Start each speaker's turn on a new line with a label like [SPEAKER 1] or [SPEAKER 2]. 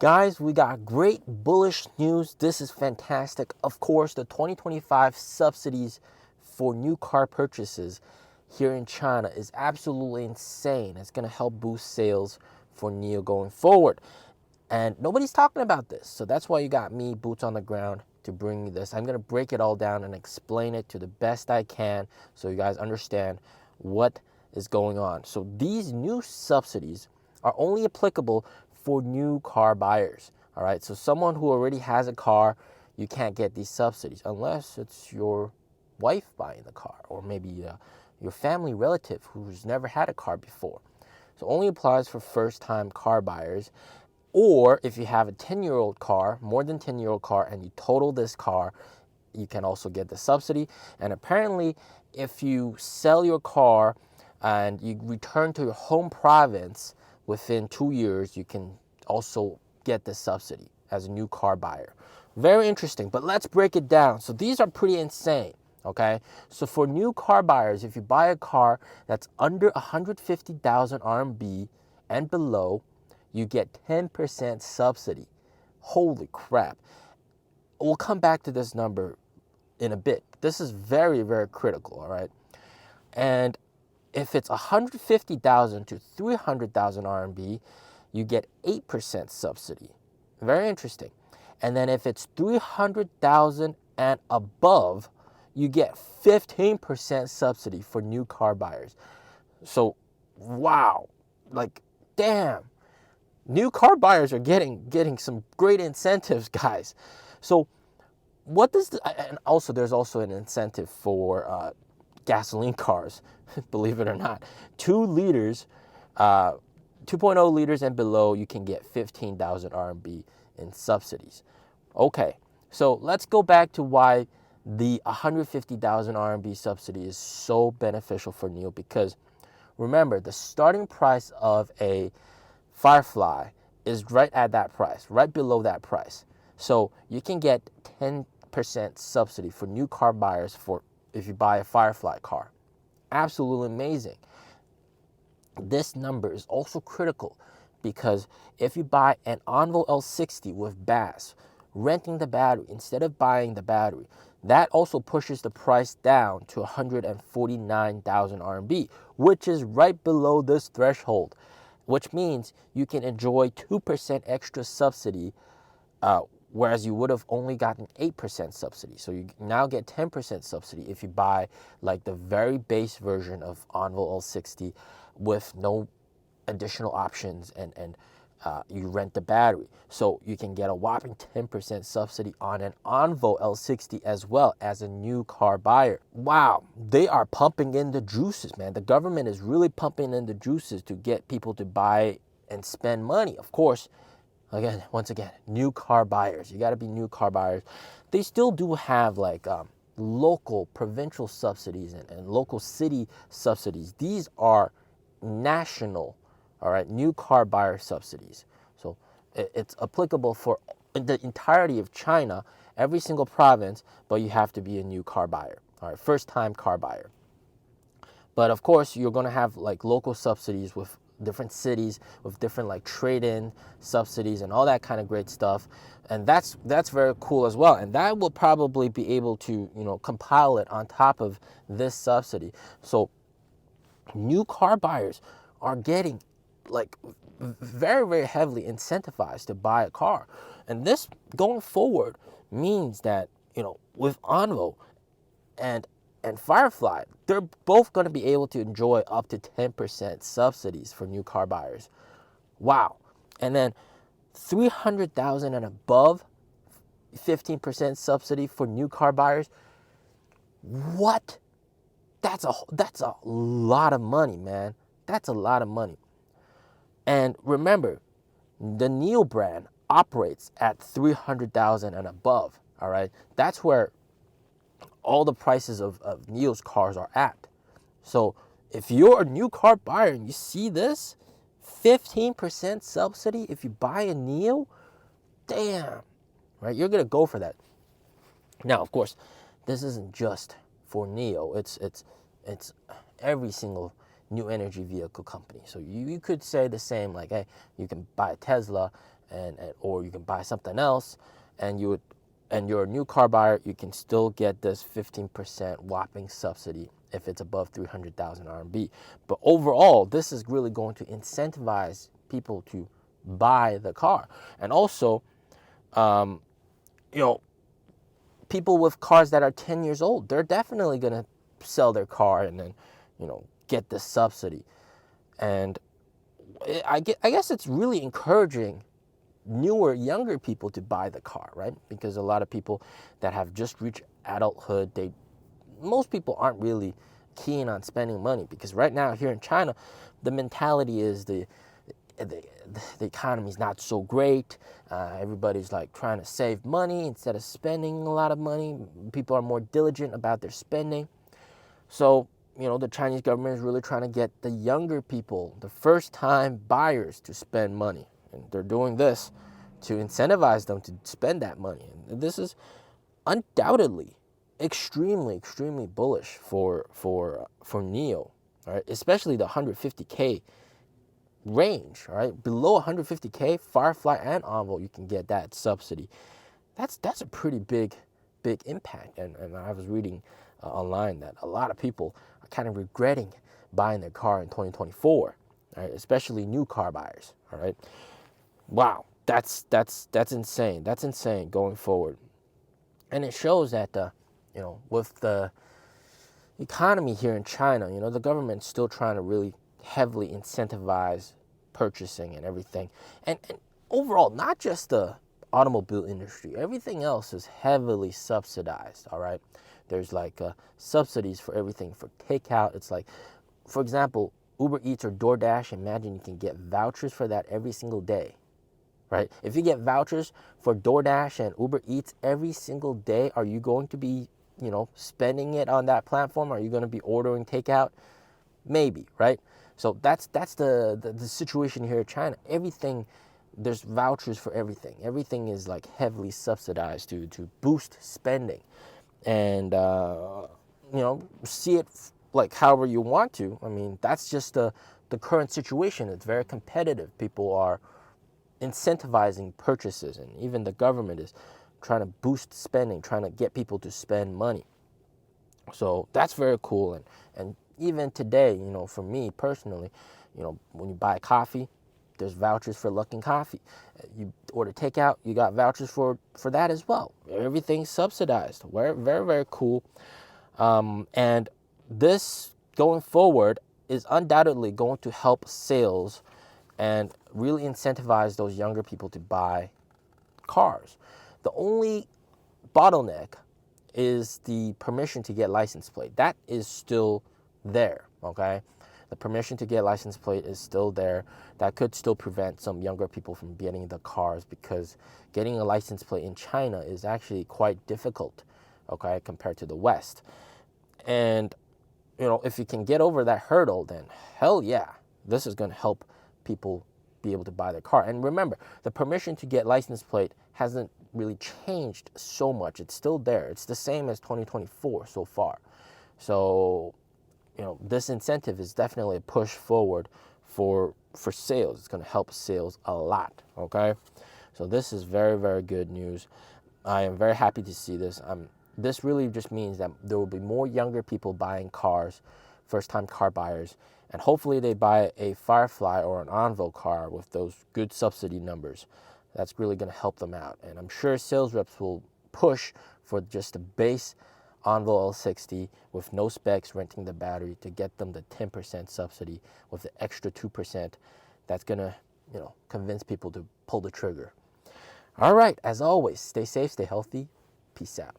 [SPEAKER 1] Guys, we got great bullish news. This is fantastic. Of course, the 2025 subsidies for new car purchases here in China is absolutely insane. It's going to help boost sales for NIO going forward. And nobody's talking about this. So that's why you got me, boots on the ground, to bring you this. I'm going to break it all down and explain it to the best I can so you guys understand what is going on. So these new subsidies are only applicable for new car buyers. All right, so someone who already has a car, you can't get these subsidies unless it's your wife buying the car, or maybe your family relative who's never had a car before. So only applies for first-time car buyers, or if you have a 10-year-old car, more than 10-year-old car, and you total this car, you can also get the subsidy. And apparently, if you sell your car and you return to your home province within 2 years, you can also get the subsidy as a new car buyer. Very interesting, but let's break it down. So these are pretty insane, okay? So for new car buyers, if you buy a car that's under 150,000 RMB and below, you get 10% subsidy. Holy crap. We'll come back to this number in a bit. This is very, very critical, all right? And if it's 150,000 to 300,000 RMB, you get 8% subsidy. Very interesting. And then if it's 300,000 and above, you get 15% subsidy for new car buyers. So, wow, like, damn. New car buyers are getting some great incentives, guys. So what does and also there's also an incentive for gasoline cars, believe it or not. 2 liters, 2.0 liters and below, you can get 15,000 RMB in subsidies. Okay, so let's go back to why the 150,000 RMB subsidy is so beneficial for NIO, because remember, the starting price of a Firefly is right at that price, right below that price. So you can get 10% subsidy for new car buyers for if you buy a Firefly car. Absolutely amazing. This number is also critical because if you buy an Envo L60 with BAS, renting the battery instead of buying the battery, that also pushes the price down to 149,000 RMB, which is right below this threshold, which means you can enjoy 2% extra subsidy, whereas you would have only gotten 8% subsidy. So you now get 10% subsidy if you buy like the very base version of Envo L60 with no additional options, and you rent the battery. So you can get a whopping 10% subsidy on an Envo L60 as well as a new car buyer. Wow, they are pumping in the juices, man. The government is really pumping in the juices to get people to buy and spend money. Of course, again, once again, new car buyers. You got to be new car buyers. They still do have like local provincial subsidies and local city subsidies. These are national, all right, new car buyer subsidies. So it's applicable for the entirety of China, every single province, but you have to be a new car buyer, all right, first-time car buyer. But of course, you're going to have like local subsidies with different cities, with different like trade-in subsidies and all that kind of great stuff. And that's very cool as well. And that will probably be able to, compile it on top of this subsidy. So new car buyers are getting like very, very heavily incentivized to buy a car. And this going forward means that, with Envo and Firefly, they're both going to be able to enjoy up to 10% subsidies for new car buyers. Wow. And then 300,000 and above, 15% subsidy for new car buyers. What? That's a lot of money, man. That's a lot of money. And remember, the NIO brand operates at 300,000 and above, all right? That's where all the prices of NIO's cars are at. So if you're a new car buyer and you see this, 15% subsidy if you buy a NIO, damn, right? You're going to go for that. Now, of course, this isn't just for NIO. It's every single new energy vehicle company. So you could say the same, like, hey, you can buy a Tesla and or you can buy something else, and you're a new car buyer, you can still get this 15% whopping subsidy if it's above 300,000 RMB. But overall, this is really going to incentivize people to buy the car. And also, you know, people with cars that are 10 years old, they're definitely going to sell their car and then, you know, get the subsidy. And I guess it's really encouraging newer, younger people to buy the car, right? Because a lot of people that have just reached adulthood, most people aren't really keen on spending money, because right now here in China, the mentality is the economy is not so great. Everybody's like trying to save money instead of spending a lot of money. People are more diligent about their spending. So, you know, the Chinese government is really trying to get the younger people, the first-time buyers, to spend money. And they're doing this to incentivize them to spend that money. And this is undoubtedly extremely bullish for NIO, right? Especially the 150K range, right? Below 150K, Firefly and Envoy, you can get that subsidy. That's a pretty big impact. And I was reading online that a lot of people are kind of regretting buying their car in 2024, right? Especially new car buyers. All right, wow, that's insane. That's insane going forward, and it shows that you know, with the economy here in China, you know, the government's still trying to really heavily incentivize purchasing and everything, and overall, not just the automobile industry, everything else is heavily subsidized. All right, there's like subsidies for everything, for takeout. It's like, for example, Uber Eats or DoorDash. Imagine you can get vouchers for that every single day, right? If you get vouchers for DoorDash and Uber Eats every single day, are you going to be, you know, spending it on that platform? Are you going to be ordering takeout? Maybe, right? So that's the situation here in China. Everything, there's vouchers for everything. Everything is like heavily subsidized to boost spending, and you know, see it like however you want to. I mean, that's just the current situation. It's very competitive. People are incentivizing purchases, and even the government is trying to boost spending, trying to get people to spend money. So that's very cool. And even today, you know, for me personally, you know, when you buy coffee, there's vouchers for Luckin Coffee. You order takeout, you got vouchers for that as well. Everything's subsidized. Very cool. And this going forward is undoubtedly going to help sales and really incentivize those younger people to buy cars. The only bottleneck is the permission to get license plate. That is still there, okay? The permission to get license plate is still there. That could still prevent some younger people from getting the cars, because getting a license plate in China is actually quite difficult, okay, compared to the West. And, you know, if you can get over that hurdle, then hell yeah, this is going to help people be able to buy their car. And remember, the permission to get license plate hasn't really changed so much. It's still there. It's the same as 2024 so far. So, you know, this incentive is definitely a push forward for sales. It's going to help sales a lot, okay? So this is very good news. I am very happy to see this. This really just means that there will be more younger people buying cars, first-time car buyers, and hopefully they buy a Firefly or an Envoy car with those good subsidy numbers. That's really going to help them out. And I'm sure sales reps will push for just a base Envoy L60 with no specs, renting the battery, to get them the 10% subsidy with the extra 2%. That's going to, you know, convince people to pull the trigger. All right, as always, stay safe, stay healthy. Peace out.